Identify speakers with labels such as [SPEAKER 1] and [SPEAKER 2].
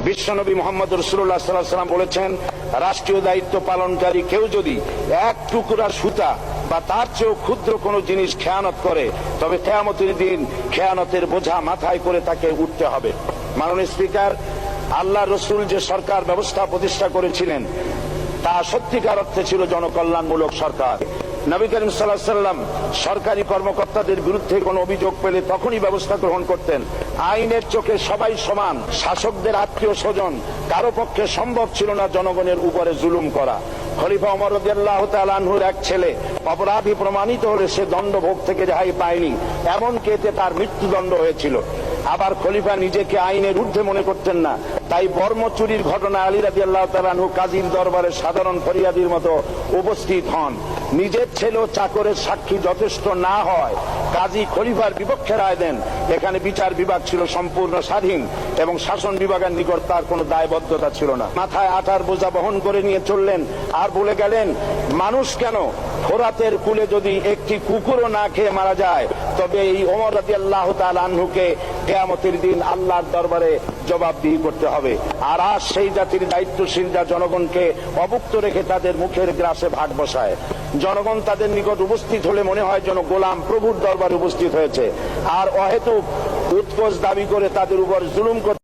[SPEAKER 1] বিশ্বনবী মুহাম্মদ রাসূলুল্লাহ সাল্লাল্লাহু আলাইহি ওয়াসাল্লাম বলেছেন, রাষ্ট্রীয় দায়িত্ব পালনকারী কেউ যদি এক টুকরা সুতা বা তার চেয়েও ক্ষুদ্র কোনো জিনিস খেয়ানত করে, তবে কিয়ামতের দিন খেয়ানতের বোঝা মাথায় করে তাকে উঠতে হবে। মাননীয় স্পিকার, আল্লাহ রসুল যে সরকার ব্যবস্থা প্রতিষ্ঠা করেছিলেন তা সত্যিকার অর্থে ছিল জনকল্যাণমূলক সরকার। নবী করিম সাল্লাল্লাহু আলাইহি ওয়াসাল্লাম সরকারি কর্মকর্তাদের বিরুদ্ধে কোনো অভিযোগ পেলে তখনই ব্যবস্থা গ্রহণ করতেন। আইনের চোখে সবাই সমান। শাসকদের আত্মীয় স্বজন কারো পক্ষে সম্ভব ছিল না জনগণের উপরে জুলুম করা। খলিফা ওমর রাদিয়াল্লাহু তাআলা আনহুর এক ছেলে অপরাধী প্রমাণিত হলে সে দণ্ডভোগ থেকে রেহাই পায়নি, এমনকি এতে তার মৃত্যুদণ্ড হয়েছিল। আবার খলিফা নিজেকে আইনের ঊর্ধ্বে মনে করতেন না, তাই বর্ম চুরির ঘটনা আলী রাদিয়াল্লাহু তাআলা আনহু কাজীর দরবারে সাধারণ ফরিয়াদির মতো উপস্থিত হন। নিজের ছেলে ও চাকরের সাক্ষী যথেষ্ট না হয় কাজী খলিফার বিপক্ষে রায় দেন। এখানে বিচার বিভাগ ছিল সম্পূর্ণ স্বাধীন এবং শাসন বিভাগের নিকট তার কোনো দায়বদ্ধতা ছিল না। মাথায় আঠার বোঝা বহন করে নিয়ে চললেন আর বলে গেলেন, মানুষ কেন, ফোরাতের কূলে যদি একটি কুকুরও না খেয়ে মারা যায়, তবে এই ওমর রাদিয়াল্লাহু তাআলা আনহুকে কিয়ামতের দিন আল্লাহর দরবারে জবাবদিহি করতে হবে। আর আজ সেই জাতির দায়িত্বশীলরা জনগণকে অভুক্ত রেখে তাদের মুখের গ্রাসে ভাগ বসায়। জনগণ তাদের নিকট উপস্থিত হলে মনে হয় যেন গোলাম প্রভুর দরবারে উপস্থিত হয়েছে, আর অহেতুক উৎকোচ দাবি করে তাদের উপর জুলুম করতে